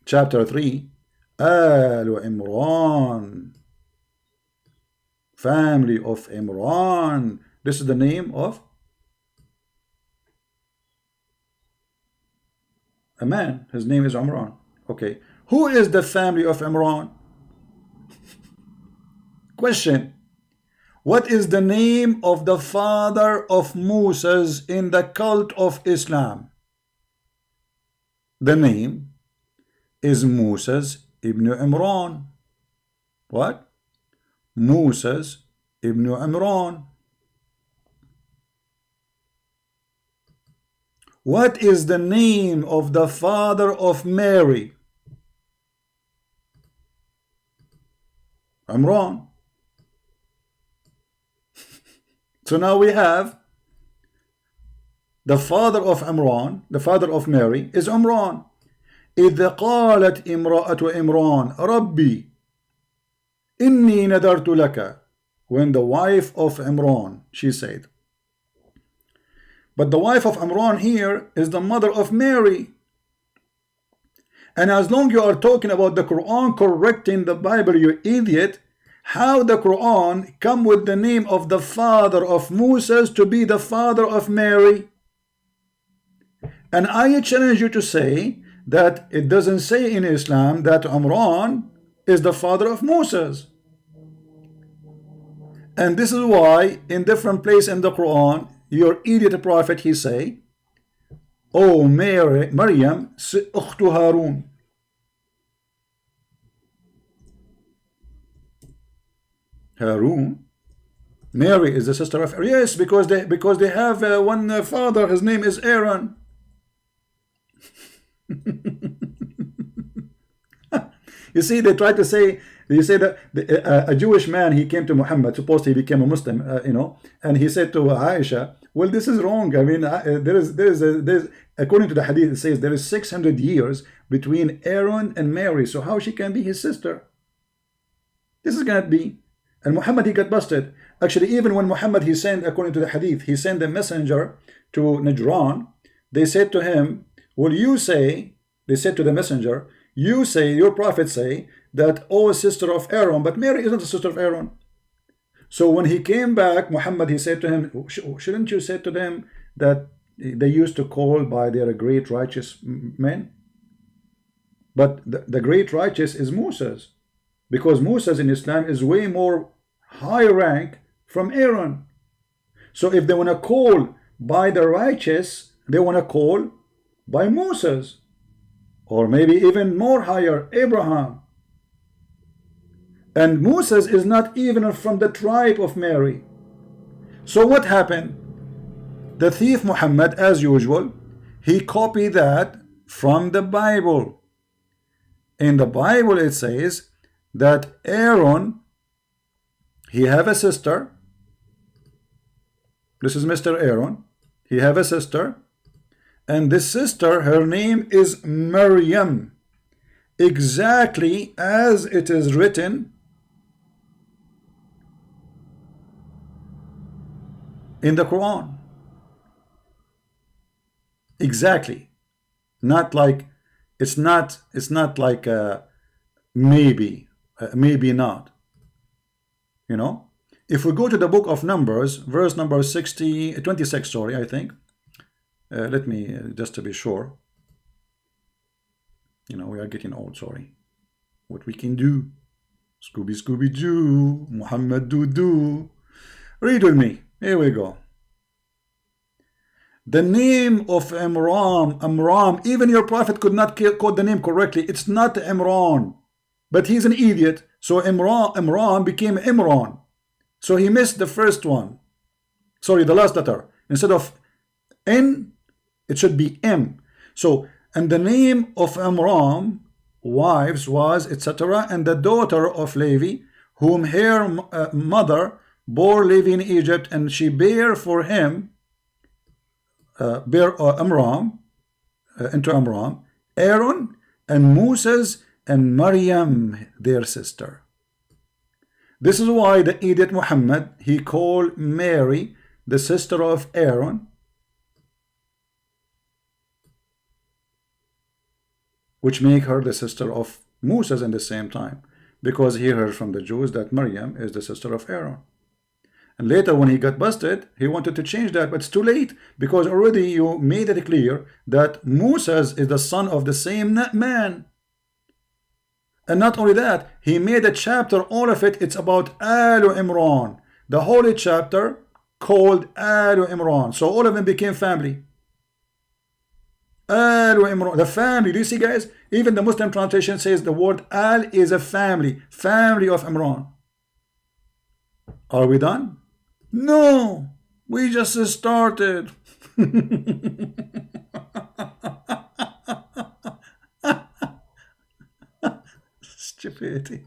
Chapter 3. Alu Imran. Family of Imran. This is the name of a man. His name is Imran. Okay. Who is the family of Imran? Question. What is the name of the father of Moses in the cult of Islam? The name is Moses ibn Imran. What? Moses ibn Imran. What is the name of the father of Mary? Imran. So now we have the father of Imran, the father of Mary is Imran. إذ قالت امرأة إمران ربي إني نذرت لك. When the wife of Imran, she said. But the wife of Imran here is the mother of Mary. And as long you are talking about the Quran correcting the Bible, you idiot, how the Quran come with the name of the father of Moses to be the father of Mary? And I challenge you to say that it doesn't say in Islam that Imran is the father of Moses. And this is why in different places in the Quran, your idiot prophet, he say, oh Mary, Maryam, ukhtu Harun. Harun? Mary is the sister of, yes, because they have one father, his name is Aaron. You see, they try to say, they say that a Jewish man, he came to Muhammad, supposed he became a Muslim, you know, and he said to Aisha, well, this is wrong. I mean, there's according to the hadith, it says there is 600 years between Aaron and Mary, so how she can be his sister? This is gonna be, and Muhammad, he got busted. Actually, even when Muhammad, he sent, according to the hadith, he sent a messenger to Najran, they said to him, well, you say, they said to the messenger, you say, your prophet say, that, oh, sister of Aaron, but Mary isn't a sister of Aaron. So when he came back, Muhammad, he said to him, shouldn't you say to them that they used to call by their great righteous men? But the great righteous is Moses, because Moses in Islam is way more high rank from Aaron. So if they want to call by the righteous, they want to call by Moses, or maybe even more higher, Abraham. And Moses is not even from the tribe of Mary. So what happened? The thief Muhammad, as usual, he copied that from the Bible. In the Bible it says that Aaron, he have a sister. This is Mr. Aaron. He have a sister. And this sister, her name is Maryam. Exactly as it is written in the Quran. Exactly. Not like, it's not like maybe, maybe not. You know, if we go to the book of Numbers, verse number 26, sorry, I think. Let me, just to be sure. You know, we are getting old, sorry. What we can do. Scooby Scooby Doo, Mohammed Doo Doo. Read with me. Here we go. The name of Amram, even your prophet could not quote the name correctly. It's not Imran, but he's an idiot. So Amram became Imran. So he missed the first one. Sorry, the last letter. Instead of N, it should be M. So, and the name of Amram wives was, etc., and the daughter of Levi, whom her mother bore Levi in Egypt, and she bare for him, Amram, into Amram, Aaron, and Moses, and Maryam, their sister. This is why the idiot Muhammad, he called Mary the sister of Aaron, which make her the sister of Moses in the same time, because he heard from the Jews that Maryam is the sister of Aaron. And later when he got busted, he wanted to change that, but it's too late, because already you made it clear that Moses is the son of the same man. And not only that, he made a chapter, all of it, it's about Alu Imran, the holy chapter called Alu Imran. So all of them became family. Al Imran, the family. Do you see, guys? Even the Muslim translation says the word Al is a family, family of Imran. Are we done? No, we just started. Stupidity.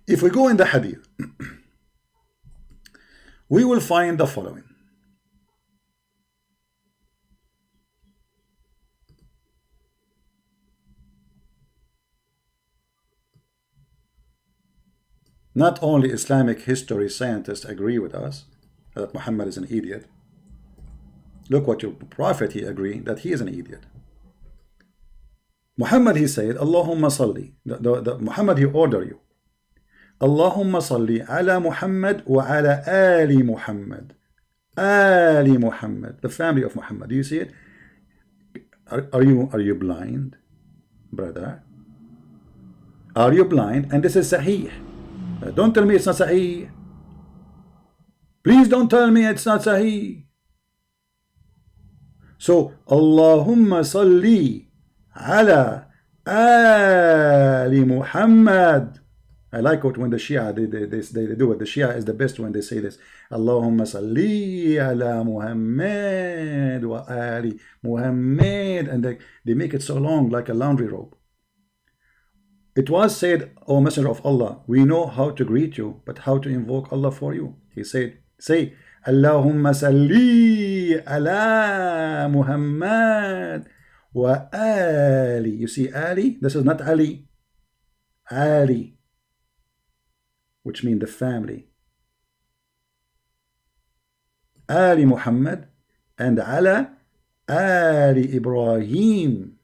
If we go in the hadith, we will find the following. Not only Islamic history scientists agree with us that Muhammad is an idiot. Look what your prophet, he agreed that he is an idiot. Muhammad, he said, Allahumma salli. Muhammad, he ordered you. Allahumma salli ala Muhammad wa ala ali Muhammad. Ali Muhammad, the family of Muhammad. Do you see it? Are you blind, brother? Are you blind? And this is Sahih. Don't tell me it's not Sahih. Please don't tell me it's not Sahih. So, Allahumma salli ala ali Muhammad. I like it when the Shia, they do it. The Shia is the best when they say this. Allahumma salli ala Muhammad wa ali Muhammad. And they make it so long, like a laundry robe. It was said, O Messenger of Allah, we know how to greet you, but how to invoke Allah for you. He said, say, Allahumma salli ala Muhammad wa ali. You see Ali? This is not Ali. Ali, which means the family. Ali Muhammad and ala Ali Ibrahim.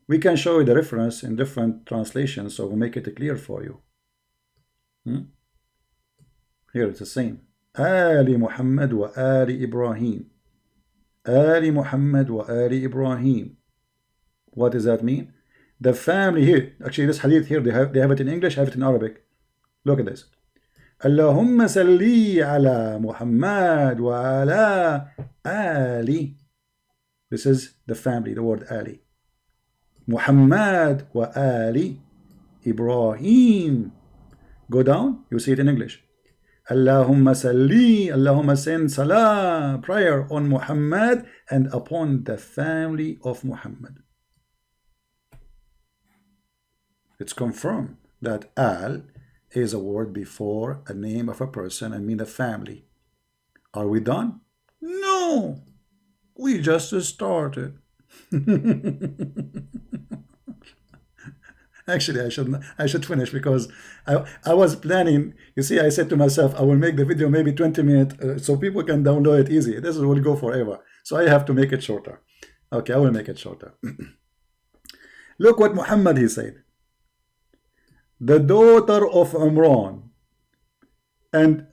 We can show you the reference in different translations, so we'll make it clear for you. Here it's the same. Ali Muhammad wa Ali Ibrahim. Ali Muhammad wa Ali Ibrahim. What does that mean? The family here, actually this hadith here, they have it in English, I have it in Arabic. Look at this. Allahumma salli ala Muhammad wa ala Ali. This is the family, the word Ali. Muhammad wa Ali Ibrahim. Go down, you see it in English. Allahumma salli, Allahumma send salah, prayer on Muhammad and upon the family of Muhammad. It's confirmed that Al is a word before a name of a person and mean a family. Are we done? No, we just started. Actually, I should finish because I was planning. You see, I said to myself, I will make the video maybe 20 minutes so people can download it easy. This will go forever. So I have to make it shorter. Okay, I will make it shorter. Look what Muhammad he said. The daughter of Imran and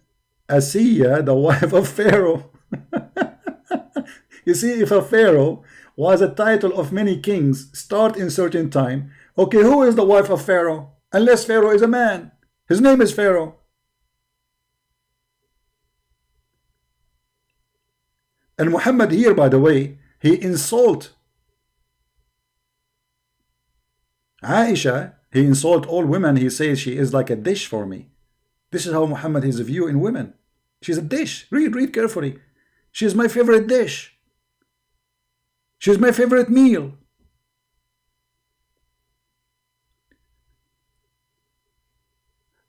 Asiya, the wife of Pharaoh. You see, if a Pharaoh was a title of many kings, start in certain time. Okay, who is the wife of Pharaoh? Unless Pharaoh is a man. His name is Pharaoh. And Muhammad here, by the way, he insult Aisha. He insult all women. He says she is like a dish for me. This is how Muhammad is view in women. She's a dish. Read carefully. She is my favorite dish. She's my favorite meal.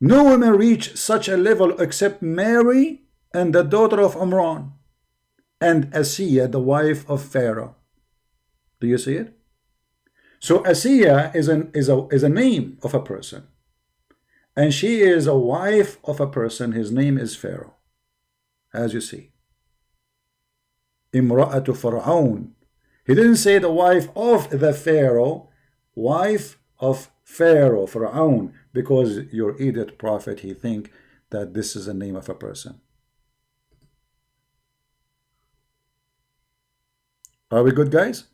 No woman reach such a level except Mary and the daughter of Imran and Asiya, the wife of Pharaoh. Do you see it? So Asiya is a name of a person, and she is a wife of a person. His name is Pharaoh, as you see. Imra'atu Fir'aun. He didn't say the wife of the Pharaoh, wife of Pharaoh, Fir'aun, because your idiot prophet, he think that this is the name of a person. Are we good, guys?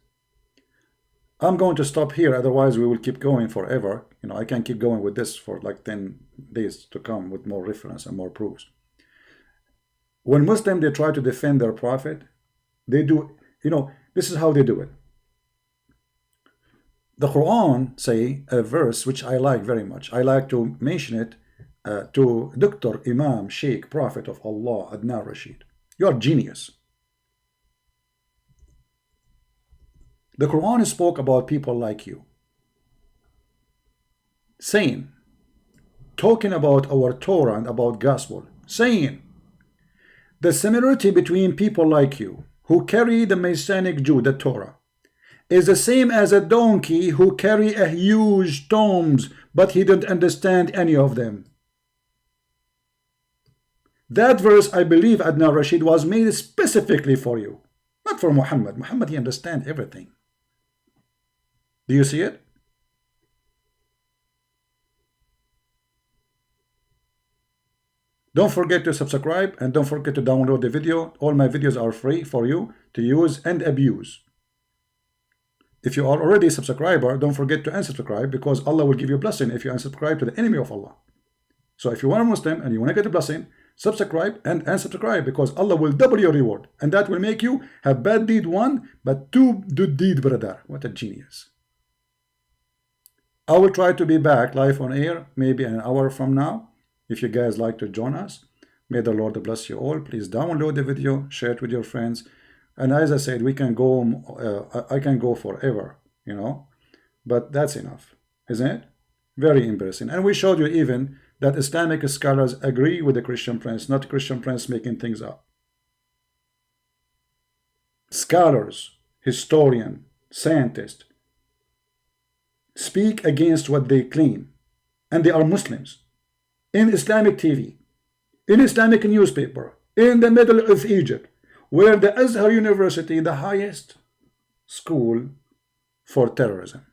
I'm going to stop here, otherwise we will keep going forever. You know, I can keep going with this for like 10 days to come with more reference and more proofs. When Muslims, they try to defend their prophet, they do, you know, this is how they do it. The Quran say a verse which I like very much. I like to mention it to Dr. Imam Sheikh Prophet of Allah Adnan Rashid. You are genius. The Quran spoke about people like you, saying, talking about our Torah and about gospel, saying, the similarity between people like you who carry the Messianic Jew, the Torah, is the same as a donkey who carry a huge tomes, but he didn't understand any of them. That verse, I believe, Adnan Rashid, was made specifically for you, not for Muhammad. Muhammad, he understands everything. Do you see it? Don't forget to subscribe and don't forget to download the video. All my videos are free for you to use and abuse. If you are already a subscriber, don't forget to unsubscribe, because Allah will give you a blessing if you unsubscribe to the enemy of Allah. So if you are a Muslim and you want to get a blessing, subscribe and unsubscribe, because Allah will double your reward, and that will make you have bad deed one, but two good deed, brother. What a genius. I will try to be back live on air maybe an hour from now. If you guys like to join us, may the Lord bless you all. Please download the video, share it with your friends. And as I said, we can go, I can go forever, you know, but that's enough, isn't it? Very embarrassing. And we showed you even that Islamic scholars agree with the Christian Prince, not Christian Prince making things up. Scholars, historian, scientists speak against what they claim, and they are Muslims. In Islamic TV, in Islamic newspaper, in the middle of Egypt, where the Azhar University, the highest school for terrorism.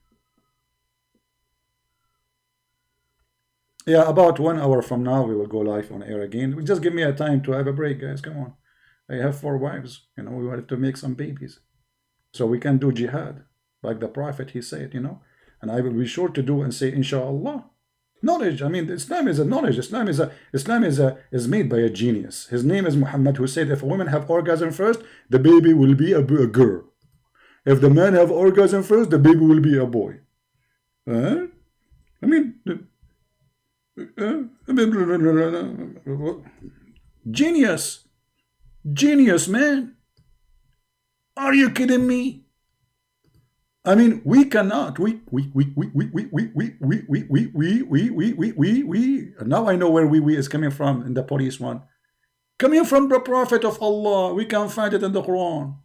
Yeah, about 1 hour from now, we will go live on air again. Just give me a time to have a break, guys. Come on. I have 4 wives. You know, we have to make some babies. So we can do jihad, like the Prophet, he said, you know. And I will be sure to do and say, inshallah. Knowledge. I mean, Islam is a knowledge. Islam is made by a genius. His name is Muhammad, who said, if a woman have orgasm first, the baby will be a girl. If the man have orgasm first, the baby will be a boy. I mean, genius. Genius, man. Are you kidding me? I mean, we cannot. Now I know where we is coming from in the police one. Coming from the Prophet of Allah. We can find it in the Quran.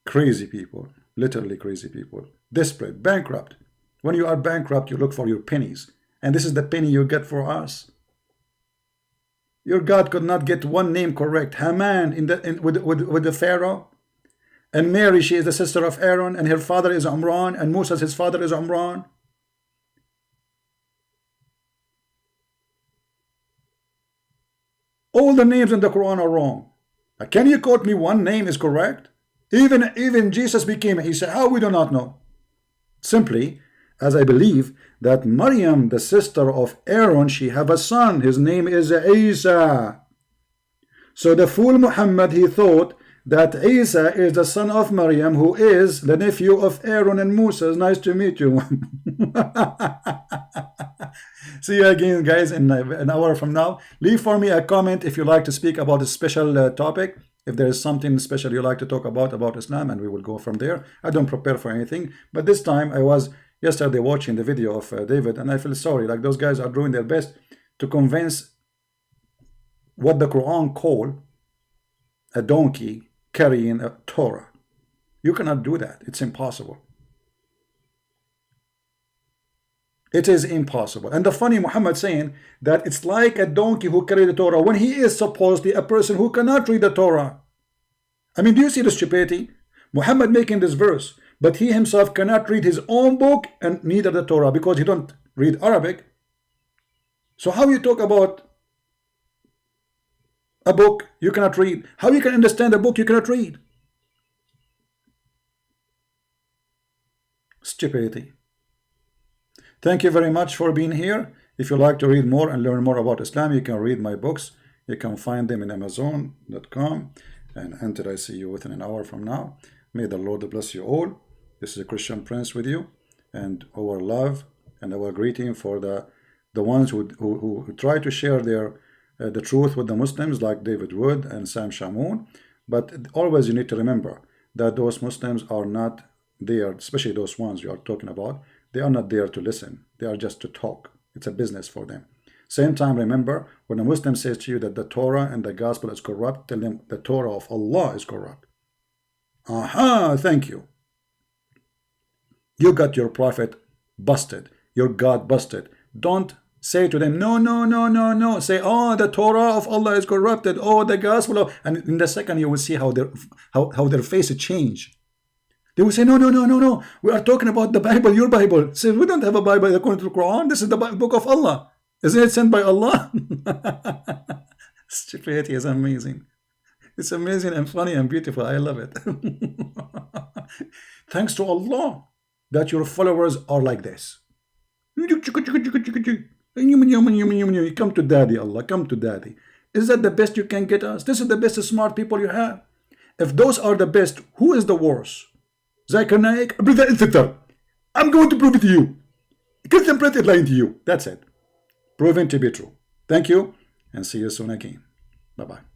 Crazy people, literally crazy people, desperate, bankrupt. When you are bankrupt, you look for your pennies, and this is the penny you get for us. Your God could not get one name correct. Haman with the Pharaoh, and Mary, she is the sister of Aaron, and her father is Imran, and Moses, his father is Imran. All the names in the Quran are wrong. Can you quote me one name is correct? Even Jesus became Isa. How we do not know? Simply, as I believe that Maryam, the sister of Aaron, she have a son. His name is Isa. So the fool Muhammad, he thought that Isa is the son of Maryam, who is the nephew of Aaron and Moses. Nice to meet you. See you again, guys, in an hour from now. Leave for me a comment if you like to speak about a special topic. If there is something special you like to talk about Islam, and we will go from there. I don't prepare for anything, but this time I was yesterday watching the video of David, and I feel sorry. Like, those guys are doing their best to convince what the Quran call a donkey carrying a Torah. You cannot do that. It's impossible. It is impossible. And the funny Muhammad saying that it's like a donkey who carried the Torah when he is supposedly a person who cannot read the Torah. I mean, do you see the stupidity? Muhammad making this verse, but he himself cannot read his own book and neither the Torah because he don't read Arabic. So how you talk about a book you cannot read? How you can understand a book you cannot read? Stupidity. Thank you very much for being here. If you like to read more and learn more about Islam, you can read my books. You can find them in Amazon.com. And until I see you within an hour from now, may the Lord bless you all. This is a Christian Prince with you, and our love and our greeting for the ones who try to share the truth with the Muslims, like David Wood and Sam Shamun. But always you need to remember that those Muslims are not there, especially those ones you are talking about. They are not there to listen. They are just to talk. It's a business for them. Same time, remember, when a Muslim says to you that the Torah and the gospel is corrupt, tell them the Torah of Allah is corrupt. Aha, thank you. You got your prophet busted. Your God busted. Don't say to them, no, no, no, no, no. Say, oh, the Torah of Allah is corrupted. Oh, the gospel of... And in the second, you will see how their face change. They will say, no, no, no, no, no. We are talking about the Bible, your Bible. Say, we don't have a Bible according to the Quran. This is the book of Allah. Isn't it sent by Allah? Stupidity is amazing. It's amazing and funny and beautiful. I love it. Thanks to Allah that your followers are like this. Come to daddy, Allah. Come to daddy. Is that the best you can get us? This is the best smart people you have. If those are the best, who is the worst? Zakir Naik, etc. I'm going to prove it to you. Christian Prince is lying to you. That's it. Proven to be true. Thank you, and see you soon again. Bye-bye.